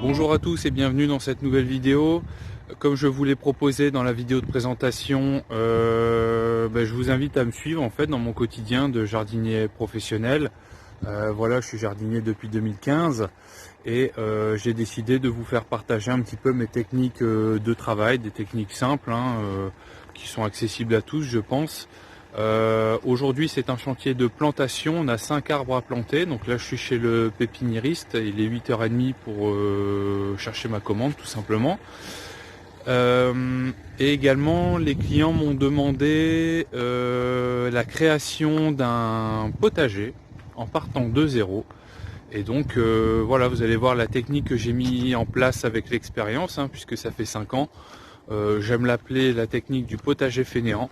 Bonjour à tous et bienvenue dans cette nouvelle vidéo. Comme je vous l'ai proposé dans la vidéo de présentation, je vous invite à me suivre en fait dans mon quotidien de jardinier professionnel. Voilà, je suis jardinier depuis 2015 et j'ai décidé de vous faire partager un petit peu mes techniques de travail, des techniques simples qui sont accessibles à tous, je pense. Aujourd'hui c'est un chantier de plantation, on a 5 arbres à planter, donc là je suis chez le pépiniériste, il est 8h30 pour chercher ma commande tout simplement. Et également les clients m'ont demandé la création d'un potager en partant de zéro. Et donc voilà, vous allez voir la technique que j'ai mis en place avec l'expérience, puisque ça fait 5 ans. J'aime l'appeler la technique du potager fainéant.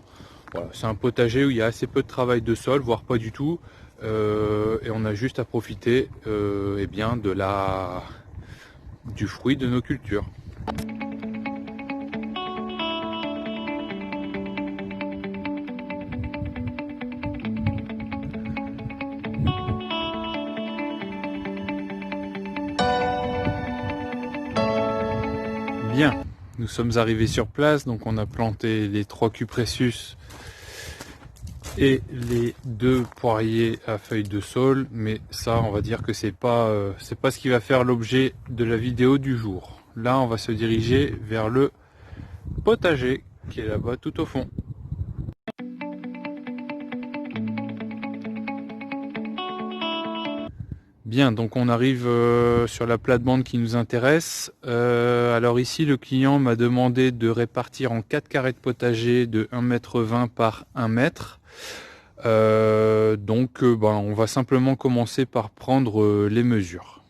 Voilà, c'est un potager où il y a assez peu de travail de sol, voire pas du tout, et on a juste à profiter du fruit de nos cultures. Bien, nous sommes arrivés sur place, donc on a planté les 3 cupressus et les 2 poiriers à feuilles de saule, mais ça on va dire que c'est pas ce qui va faire l'objet de la vidéo du jour. Là on va se diriger vers le potager qui est là-bas tout au fond. Bien, donc on arrive sur la plate-bande qui nous intéresse. Alors ici le client m'a demandé de répartir en 4 carrés de potager de 1,20 m par 1 m. On va simplement commencer par prendre les mesures.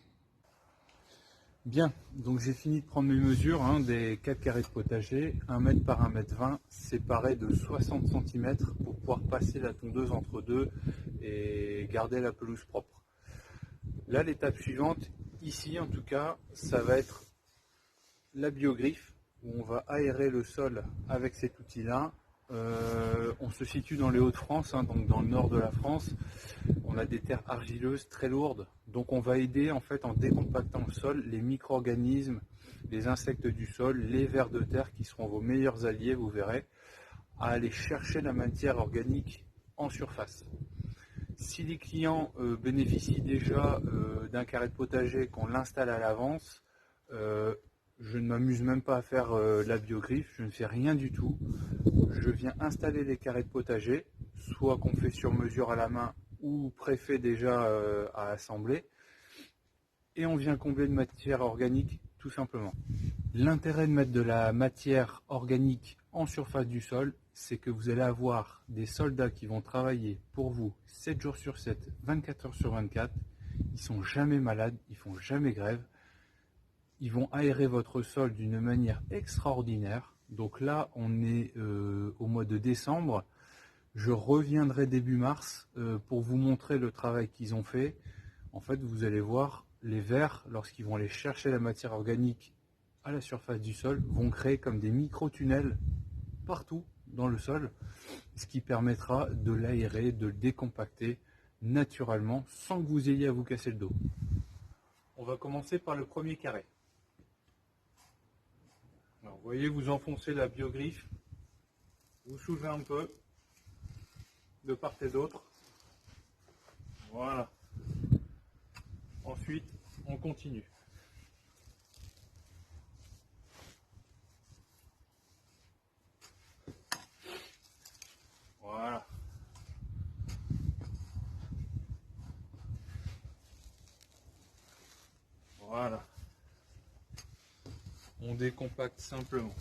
Bien, donc j'ai fini de prendre mes mesures des 4 carrés de potager, 1 m par 1,20 m, séparés de 60 cm pour pouvoir passer la tondeuse entre deux et garder la pelouse propre. Là, l'étape suivante, ici en tout cas, ça va être la biogriffe, où on va aérer le sol avec cet outil-là. On se situe dans les Hauts-de-France, donc dans le nord de la France. On a des terres argileuses très lourdes, donc on va aider en fait en décompactant le sol les micro-organismes, les insectes du sol, les vers de terre qui seront vos meilleurs alliés, vous verrez, à aller chercher la matière organique en surface. Si les clients bénéficient déjà d'un carré de potager, qu'on l'installe à l'avance, je ne m'amuse même pas à faire la biogriffe, je ne fais rien du tout. Je viens installer les carrés de potager, soit qu'on fait sur mesure à la main ou préfet déjà à assembler, et on vient combler de matière organique tout simplement. L'intérêt de mettre de la matière organique en surface du sol, c'est que vous allez avoir des soldats qui vont travailler pour vous 7 jours sur 7, 24 heures sur 24. Ils ne sont jamais malades, ils ne font jamais grève. Ils vont aérer votre sol d'une manière extraordinaire. Donc là, on est au mois de décembre. Je reviendrai début mars pour vous montrer le travail qu'ils ont fait. En fait, vous allez voir, les vers, lorsqu'ils vont aller chercher la matière organique à la surface du sol, vont créer comme des micro-tunnels partout dans le sol, ce qui permettra de l'aérer, de le décompacter naturellement sans que vous ayez à vous casser le dos. On va commencer par le premier carré. Alors, vous voyez, vous enfoncez la biogriffe, vous soulevez un peu de part et d'autre. Voilà. Ensuite, on continue. Voilà. Voilà. On décompacte simplement.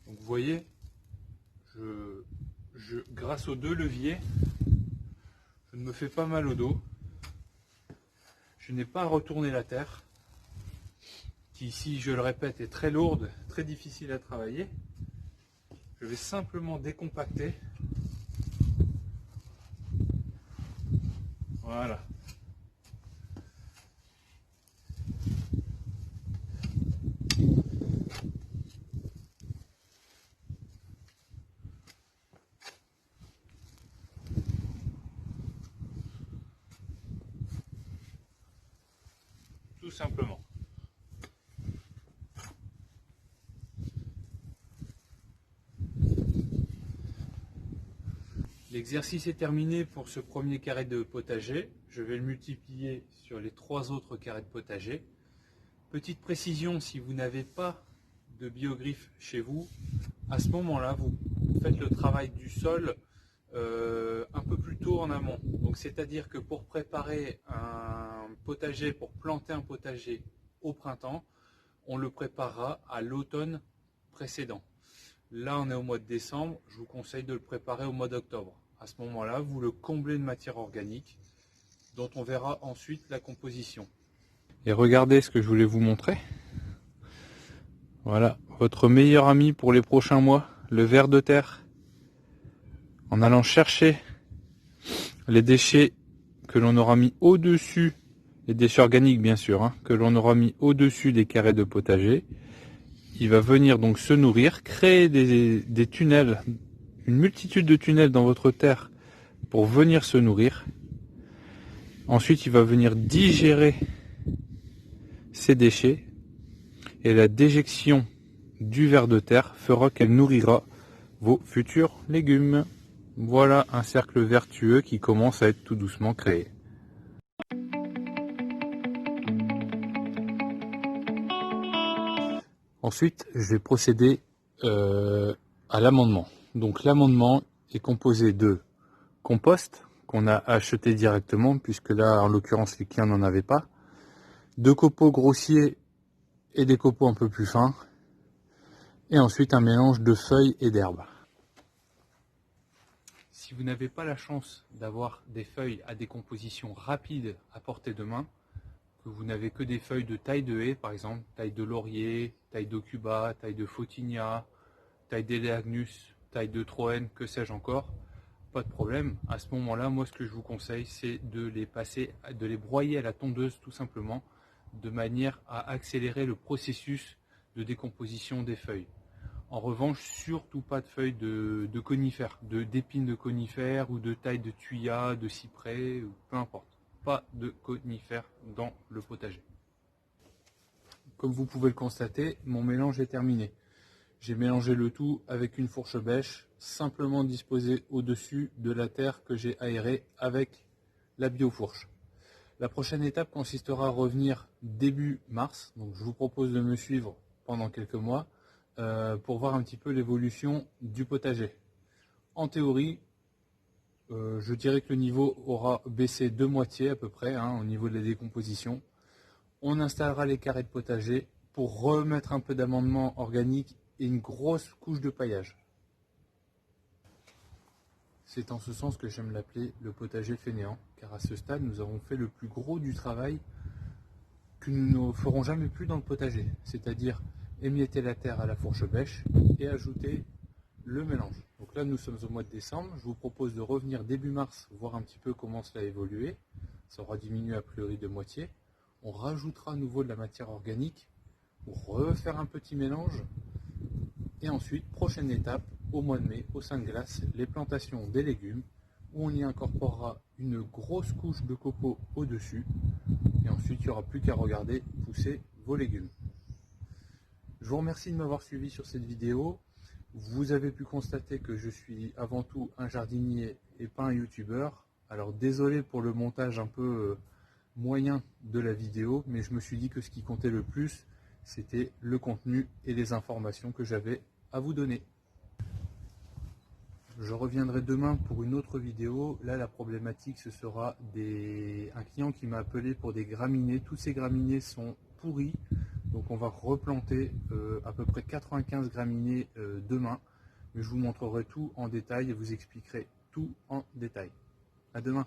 Donc vous voyez, grâce aux 2 leviers, je ne me fais pas mal au dos. Je n'ai pas à retourner la terre, qui ici, je le répète, est très lourde, très difficile à travailler. Je vais simplement décompacter. Voilà. simplement. L'exercice est terminé pour ce premier carré de potager. Je vais le multiplier sur les 3 autres carrés de potager. Petite précision, si vous n'avez pas de biogriffe chez vous, à ce moment-là, vous faites le travail du sol un peu plus tôt en amont. Donc, c'est-à-dire que pour préparer un potager, pour planter un potager au printemps, on le préparera à l'automne précédent. Là, on est au mois de décembre, je vous conseille de le préparer au mois d'octobre. À ce moment-là, vous le comblez de matière organique, dont on verra ensuite la composition. Et regardez ce que je voulais vous montrer. Voilà, votre meilleur ami pour les prochains mois, le ver de terre. En allant chercher les déchets que l'on aura mis au-dessus, les déchets organiques bien sûr, hein, que l'on aura mis au-dessus des carrés de potager, il va venir donc se nourrir, créer des tunnels, une multitude de tunnels dans votre terre pour venir se nourrir. Ensuite, il va venir digérer ces déchets et la déjection du ver de terre fera qu'elle nourrira vos futurs légumes. Voilà un cercle vertueux qui commence à être tout doucement créé. Ensuite, je vais procéder à l'amendement. Donc l'amendement est composé de compost qu'on a acheté directement, puisque là en l'occurrence les clients n'en avaient pas, de copeaux grossiers et des copeaux un peu plus fins, et ensuite un mélange de feuilles et d'herbes. Si vous n'avez pas la chance d'avoir des feuilles à décomposition rapide à portée de main, que vous n'avez que des feuilles de taille de haie, par exemple, taille de laurier, taille d'aucuba, taille de photinia, taille d'éléagnus, taille de troène, que sais-je encore, pas de problème. À ce moment-là, moi ce que je vous conseille, c'est de les broyer à la tondeuse tout simplement, de manière à accélérer le processus de décomposition des feuilles. En revanche, surtout pas de feuilles de conifères, d'épines de conifères ou de taille de thuya, de cyprès, peu importe. Pas de conifères dans le potager. Comme vous pouvez le constater, mon mélange est terminé. J'ai mélangé le tout avec une fourche bêche, simplement disposée au-dessus de la terre que j'ai aérée avec la biofourche. La prochaine étape consistera à revenir début mars, donc je vous propose de me suivre pendant quelques mois pour voir un petit peu l'évolution du potager. En théorie, je dirais que le niveau aura baissé de moitié à peu près au niveau de la décomposition. On installera les carrés de potager pour remettre un peu d'amendement organique et une grosse couche de paillage. C'est en ce sens que j'aime l'appeler le potager fainéant, car à ce stade, nous avons fait le plus gros du travail que nous ne ferons jamais plus dans le potager, c'est-à-dire émietter la terre à la fourche bêche et ajouter le mélange. Donc là, nous sommes au mois de décembre. Je vous propose de revenir début mars, voir un petit peu comment cela a évolué. Ça aura diminué a priori de moitié. On rajoutera à nouveau de la matière organique pour refaire un petit mélange. Et ensuite, prochaine étape, au mois de mai, au sein de glace, les plantations des légumes, où on y incorporera une grosse couche de copeaux au-dessus. Et ensuite, il n'y aura plus qu'à regarder pousser vos légumes. Je vous remercie de m'avoir suivi sur cette vidéo. Vous avez pu constater que je suis avant tout un jardinier et pas un youtubeur. Alors désolé pour le montage un peu moyen de la vidéo, mais je me suis dit que ce qui comptait le plus, c'était le contenu et les informations que j'avais à vous donner. Je reviendrai demain pour une autre vidéo. Là, la problématique, ce sera un client qui m'a appelé pour des graminées. Tous ces graminées sont pourris. Donc on va replanter à peu près 95 graminées demain. Mais je vous montrerai tout en détail et vous expliquerai tout en détail. À demain.